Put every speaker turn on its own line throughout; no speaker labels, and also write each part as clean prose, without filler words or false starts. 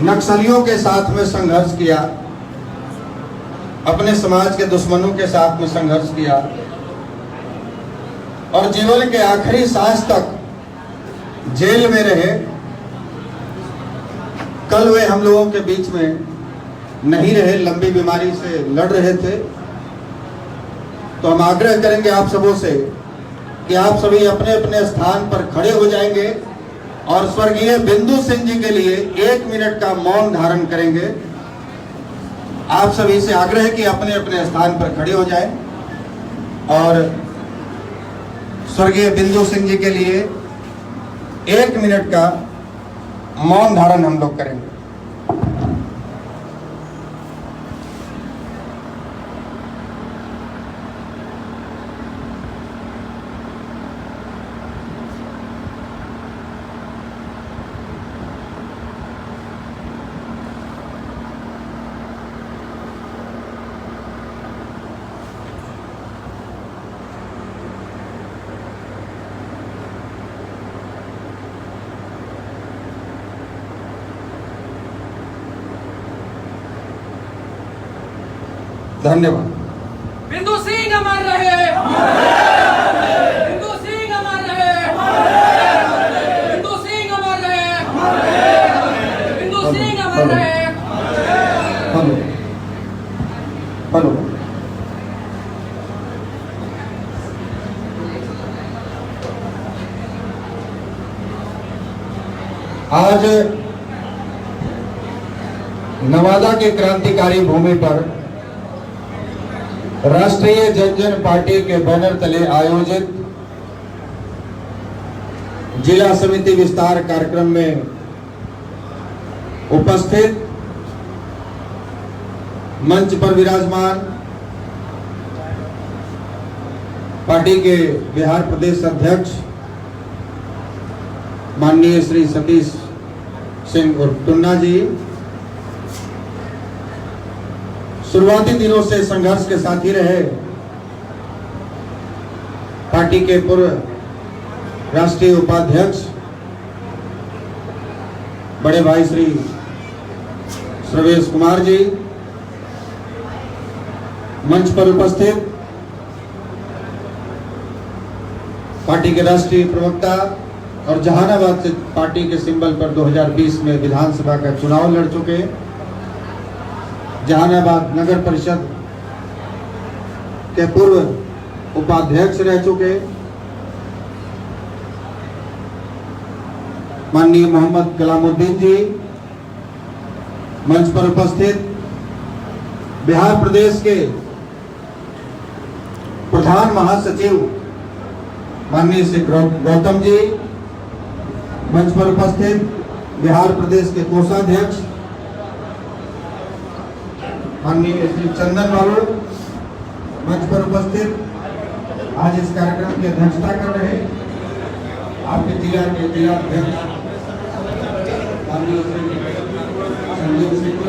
नक्सलियों के साथ में संघर्ष किया, अपने समाज के दुश्मनों के साथ में संघर्ष किया और जीवन के आखिरी सांस तक जेल में रहे। कल वे हम लोगों के बीच में नहीं रहे, लंबी बीमारी से लड़ रहे थे। तो हम आग्रह करेंगे आप सबों से कि आप सभी अपने अपने स्थान पर खड़े हो जाएंगे और स्वर्गीय बिंदु सिंह जी के लिए 1 मिनट का मौन धारण करेंगे। आप सभी से आग्रह है कि अपने अपने स्थान पर खड़े हो जाएं और स्वर्गीय बिंदु सिंह जी के लिए 1 मिनट का मौन धारण हम लोग करेंगे। धन्यवाद।
बिंदु सिंह अमर रहे, बिंदु सिंह अमर रहे, बिंदु सिंह अमर रहे, बिंदु सिंह अमर रहे।
Hello hello. आज नवादा के क्रांतिकारी भूमि पर राष्ट्रीय जनजन पार्टी के बैनर तले आयोजित जिला समिति विस्तार कार्यक्रम में उपस्थित मंच पर विराजमान पार्टी के बिहार प्रदेश अध्यक्ष माननीय श्री सतीश सिंह उर्फ टुन्ना जी, शुरुआती दिनों से संघर्ष के साथी रहे पार्टी के पूर्व राष्ट्रीय उपाध्यक्ष बड़े भाई श्री सर्वेश कुमार जी, मंच पर उपस्थित पार्टी के राष्ट्रीय प्रवक्ता और जहानाबाद से पार्टी के सिंबल पर 2020 में विधानसभा का चुनाव लड़ चुके जहानाबाद नगर परिषद के पूर्व उपाध्यक्ष रह चुके माननीय मोहम्मद कलामुद्दीन जी, मंच पर उपस्थित बिहार प्रदेश के प्रधान महासचिव माननीय श्री गौतम जी, मंच पर उपस्थित बिहार प्रदेश के कोषाध्यक्ष माननीय श्री चंदन बाबू, मंच पर उपस्थित आज इस कार्यक्रम की अध्यक्षता कर रहे आपके जिला के जिलाध्यक्ष माननीय श्री संजीव सिंह,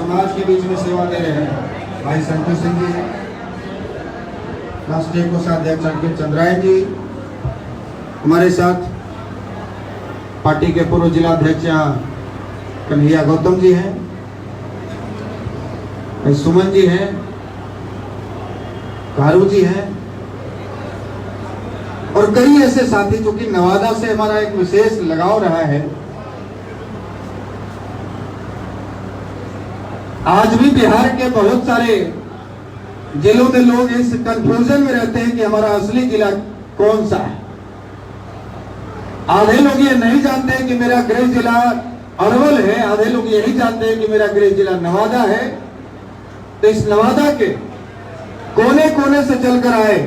समाज के बीच में सेवा दे रहे हैं भाई संजय सिंह जी, राष्ट्रीय कोषाध्यक्ष अंकित चंद्रायन जी, हमारे साथ पार्टी के पूर्व जिला अध्यक्ष यहाँ कन्हैया गौतम जी हैं, सुमन जी हैं, कारू जी हैं और कई ऐसे साथी जो कि नवादा से हमारा एक विशेष लगाव रहा है। आज भी बिहार के बहुत सारे जिलों में लोग इस कंफ्यूजन में रहते हैं कि हमारा असली जिला कौन सा है। आधे लोग ये नहीं जानते हैं कि मेरा गृह जिला अरवल है, आधे लोग यही जानते हैं कि मेरा गृह जिला नवादा है। तो इस नवादा के कोने कोने से चलकर आए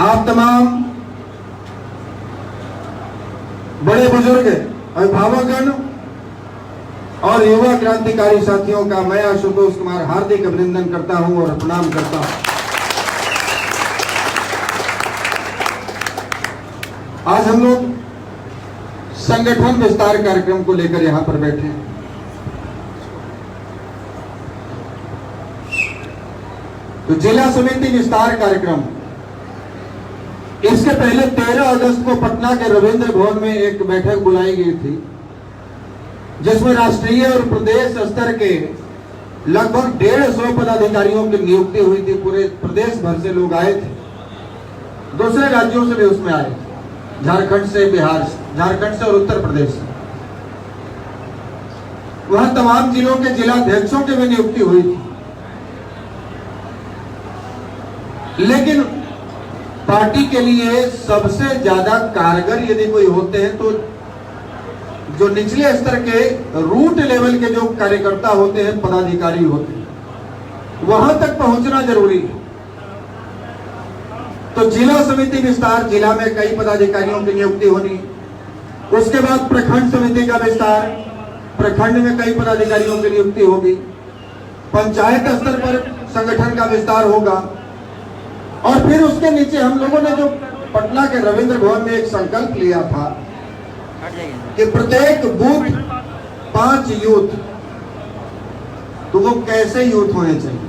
आप तमाम बड़े बुजुर्ग अभिभावकगण और युवा क्रांतिकारी साथियों का मैं आशुतोष कुमार हार्दिक अभिनंदन करता हूं और प्रणाम करता हूं। आज हम लोग संगठन विस्तार कार्यक्रम को लेकर यहां पर बैठे हैं। तो जिला समिति विस्तार कार्यक्रम, इसके पहले 13 अगस्त को पटना के रविंद्र भवन में एक बैठक बुलाई गई थी, जिसमें राष्ट्रीय और प्रदेश स्तर के लगभग 150 पदाधिकारियों की नियुक्ति हुई थी। पूरे प्रदेश भर से लोग आए थे, दूसरे राज्यों से भी उसमें आए थे, झारखंड से, बिहार से, झारखंड से और उत्तर प्रदेश से। वहां तमाम जिलों के जिला अध्यक्षों की भी नियुक्ति हुई थी। लेकिन पार्टी के लिए सबसे ज्यादा कारगर यदि कोई होते हैं तो जो निचले स्तर के रूट लेवल के जो कार्यकर्ता होते हैं, पदाधिकारी होते हैं, वहां तक पहुंचना जरूरी है। तो जिला समिति विस्तार, जिला में कई पदाधिकारियों की नियुक्ति होनी, उसके बाद प्रखंड समिति का विस्तार, प्रखंड में कई पदाधिकारियों की नियुक्ति होगी, पंचायत स्तर पर संगठन का विस्तार होगा और फिर उसके नीचे हम लोगों ने जो पटना के रविंद्र भवन में एक संकल्प लिया था कि प्रत्येक बूथ 5 यूथ। तो वो कैसे यूथ होने चाहिए?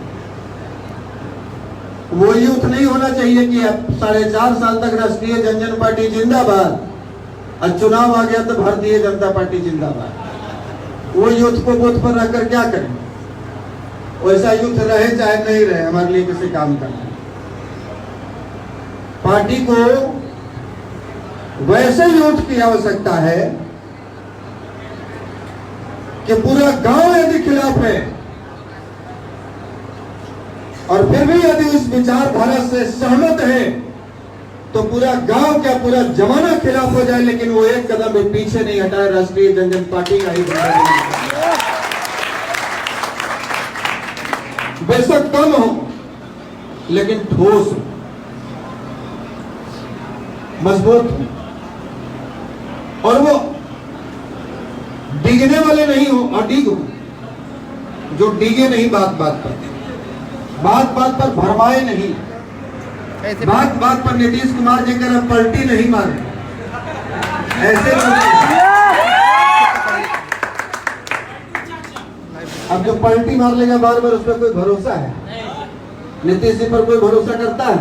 वो यूथ नहीं होना चाहिए कि अब 4.5 साल तक राष्ट्रीय जनजन पार्टी जिंदाबाद और चुनाव आ गया तो भारतीय जनता पार्टी जिंदाबाद। वो यूथ को बूथ पर रखकर क्या करें? वैसा यूथ रहे चाहे नहीं रहे, हमारे लिए किसी काम करना। पार्टी को वैसे यूथ की आवश्यकता है कि पूरा गांव यदि खिलाफ है और फिर भी यदि उस विचारधारा से सहमत है तो पूरा गांव क्या पूरा जमाना खिलाफ हो जाए, लेकिन वो एक कदम भी पीछे नहीं हटाए, राष्ट्रीय जनजन पार्टी का ही बेशक कम हो लेकिन ठोस हो, मजबूत हो और वो डिगने वाले नहीं हो, अडिग हो, जो डिगे नहीं बात बात पर भरमाए नहीं, बात बात पर नीतीश कुमार जी कह पलटी नहीं मारे, ऐसे अब जो पलटी मार लेगा बार बार, उसमें कोई भरोसा है? नीतीश जी पर कोई भरोसा करता है?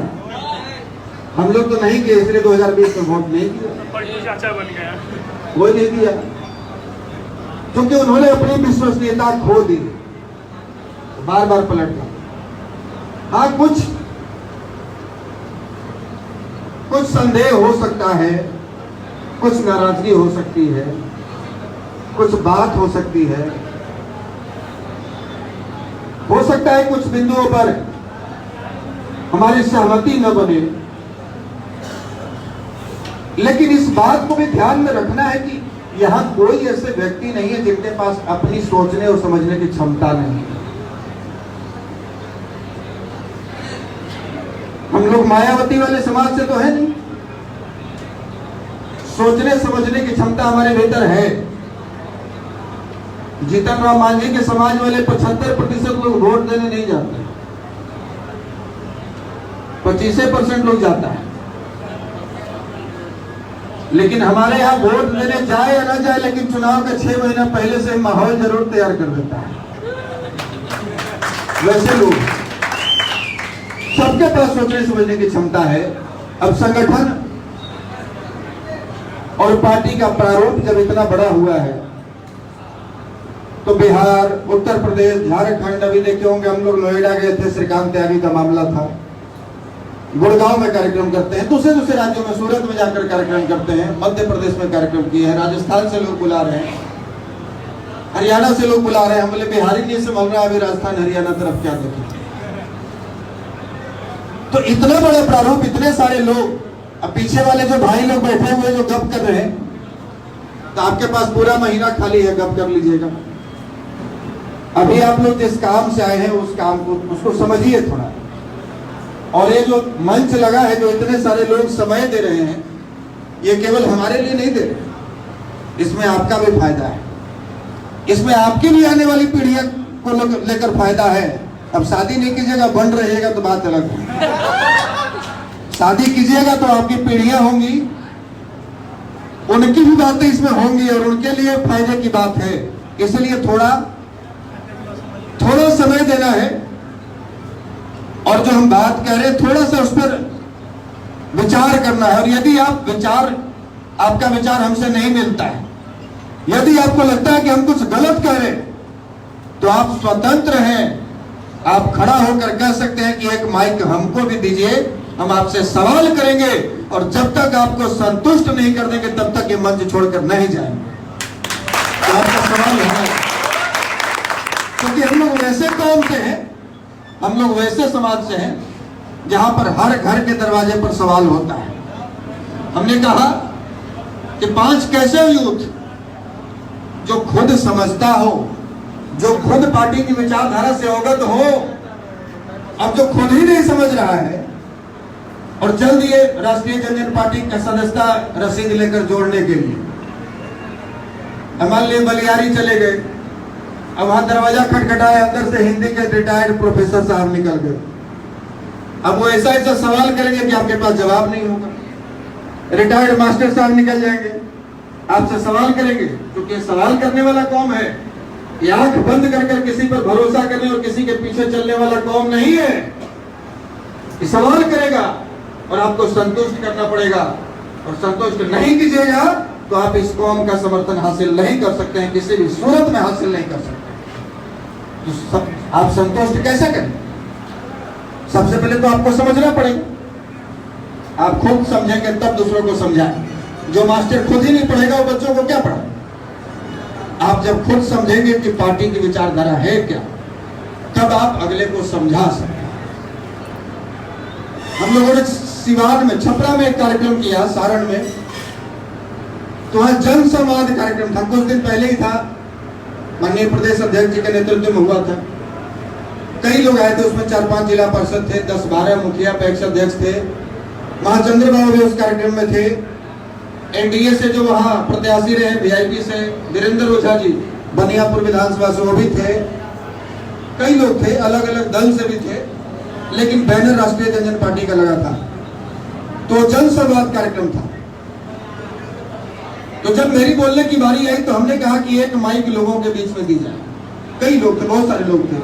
हम लोग तो नहीं किए, इसलिए 2020 में वोट नहीं किया, चाचा बन गया, वो नहीं दिया क्योंकि उन्होंने अपनी विश्वसनीयता खो दी, बार बार पलट गया। हाँ, कुछ संदेह हो सकता है, कुछ नाराजगी हो सकती है, कुछ बात हो सकती है, हो सकता है कुछ बिंदुओं पर हमारी सहमति न बने, लेकिन इस बात को भी ध्यान में रखना है कि यहां कोई ऐसे व्यक्ति नहीं है जिनके पास अपनी सोचने और समझने की क्षमता नहीं है। हम लोग मायावती वाले समाज से तो है नहीं, सोचने समझने की क्षमता हमारे भीतर है। जीतन राम मांझी के समाज वाले 75% लोग वोट देने नहीं जाते, 25% लोग जाता है। लेकिन हमारे यहाँ वोट देने जाए या ना जाए, लेकिन चुनाव के 6 महीना पहले से माहौल जरूर तैयार कर देता है। वैसे लोग सबके पास सोचने समझने की क्षमता है। अब संगठन और पार्टी का प्रारूप जब इतना बड़ा हुआ है तो बिहार, उत्तर प्रदेश, झारखंड, अभी देखे होंगे हम लोग नोएडा गए थे, श्रीकांत त्यागी का मामला था। गुड़गांव में कार्यक्रम करते हैं, दूसरे दूसरे राज्यों में, सूरत में जाकर कार्यक्रम करते हैं, मध्य प्रदेश में कार्यक्रम किए हैं, राजस्थान से लोग बुला रहे हैं, हरियाणा से लोग बुला रहे हैं। हम बोले बिहारी नहीं संभल रहा, अभी राजस्थान हरियाणा तरफ क्या देखें। तो इतना बड़ा प्रारूप, इतने सारे लोग, अब पीछे वाले जो भाई लोग बैठे हुए जो गप कर रहे हैं, तो आपके पास पूरा महीना खाली है, गप कर लीजिएगा। अभी आप लोग जिस काम से आए हैं उस काम को, उसको समझिए थोड़ा। और ये जो मंच लगा है, जो इतने सारे लोग समय दे रहे हैं, ये केवल हमारे लिए नहीं दे रहे, इसमें आपका भी फायदा है, इसमें आपकी भी आने वाली पीढ़ियों को लेकर फायदा है। अब शादी नहीं कीजिएगा, बन रहिएगा तो बात अलग है। शादी कीजिएगा तो आपकी पीढ़ियां होंगी, उनकी भी बातें इसमें होंगी और उनके लिए फायदे की बात है। इसलिए थोड़ा समय देना है। और जो हम बात कह रहे हैं, थोड़ा सा उस पर विचार करना है। और यदि आपका विचार हमसे नहीं मिलता है, यदि आपको लगता है कि हम कुछ गलत कह रहे हैं, तो आप स्वतंत्र हैं, आप खड़ा होकर कह सकते हैं कि एक माइक हमको भी दीजिए, हम आपसे सवाल करेंगे और जब तक आपको संतुष्ट नहीं कर देंगे तब तक ये मंच छोड़कर नहीं जाएंगे। तो आपका सवाल है, क्योंकि हम लोग वैसे कौम से हैं, हम लोग वैसे समाज से हैं जहां पर हर घर के दरवाजे पर सवाल होता है। हमने कहा कि 5 कैसे यूथ जो खुद समझता हो, जो खुद पार्टी की विचारधारा से अवगत हो, अब जो खुद ही नहीं समझ रहा है और जल्द ये राष्ट्रीय जनता पार्टी का सदस्यता रसीद लेकर जोड़ने के लिए मान लिए बलियारी चले गए, अब वहां दरवाजा खटखटाया, अंदर से हिंदी के रिटायर्ड प्रोफेसर साहब निकल गए। अब वो ऐसा सवाल करेंगे कि आपके पास जवाब नहीं होगा। रिटायर्ड मास्टर साहब निकल जाएंगे, आपसे सवाल करेंगे, क्योंकि सवाल करने वाला कौम है, ये आंख बंद कर किसी पर भरोसा करने और किसी के पीछे चलने वाला कौम नहीं है। ये सवाल करेगा और आपको संतुष्ट करना पड़ेगा, और संतुष्ट नहीं कीजिएगा तो आप इस कौम का समर्थन हासिल नहीं कर सकते हैं, किसी भी सूरत में हासिल नहीं कर सकते। तो आप संतुष्ट कैसे करें? सबसे पहले तो आपको समझना पड़ेगा। आप खुद समझेंगे तब दूसरों को समझाएं। जो मास्टर खुद ही नहीं पढ़ेगा वो बच्चों को क्या पढ़ाए? आप जब खुद समझेंगे कि पार्टी की विचारधारा है क्या, तब आप अगले को समझा सकते हैं। हम लोगों ने सिवान में, छपरा में एक कार्यक्रम किया, सारण में, तो वहां जन संवाद कार्यक्रम था, कुछ दिन पहले ही था, माननीय प्रदेश अध्यक्ष जी के नेतृत्व में हुआ था। कई लोग आए थे, उसमें 4-5 जिला पार्षद थे, 10-12 मुखिया पैक्ष अध्यक्ष थे, महाचंद्र बाबू भी उस कार्यक्रम में थे। एनडीए से जो वहां प्रत्याशी रहे, वीआईपी से वीरेंद्र ओझा जी बनियापुर विधानसभा से, वो भी थे। कई लोग थे, अलग अलग दल से भी थे, लेकिन बैनर राष्ट्रीय जनता पार्टी का लगा था। तो जन संवाद कार्यक्रम था। तो जब मेरी बोलने की बारी आई तो हमने कहा कि एक माइक लोगों के बीच में दी जाए। कई लोग थे, बहुत सारे लोग थे।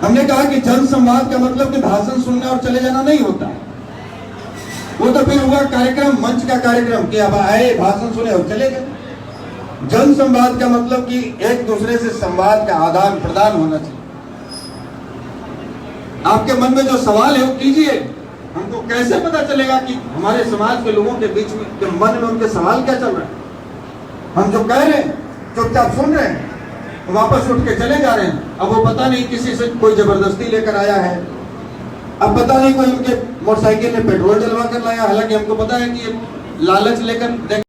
हमने कहा कि जन संवाद का मतलब कि भाषण सुनना और चले जाना नहीं होता है। वो तो फिर हुआ कार्यक्रम, मंच का कार्यक्रम, कि अब आए, भाषण सुने और चले गए। जन संवाद का मतलब कि एक दूसरे से संवाद का आदान प्रदान होना चाहिए। आपके मन में जो सवाल है वो कीजिए। हमको कैसे पता चलेगा कि हमारे समाज के लोगों के बीच में, के मन में उनके सवाल क्या चल रहा है? हम जो कह रहे हैं चुपचाप सुन रहे हैं, वापस उठ के चले जा रहे हैं। अब वो पता नहीं किसी से कोई जबरदस्ती लेकर आया है, अब पता नहीं कोई उनके मोटरसाइकिल में पेट्रोल डलवा कर लाया, हालांकि हमको पता है कि ये लालच लेकर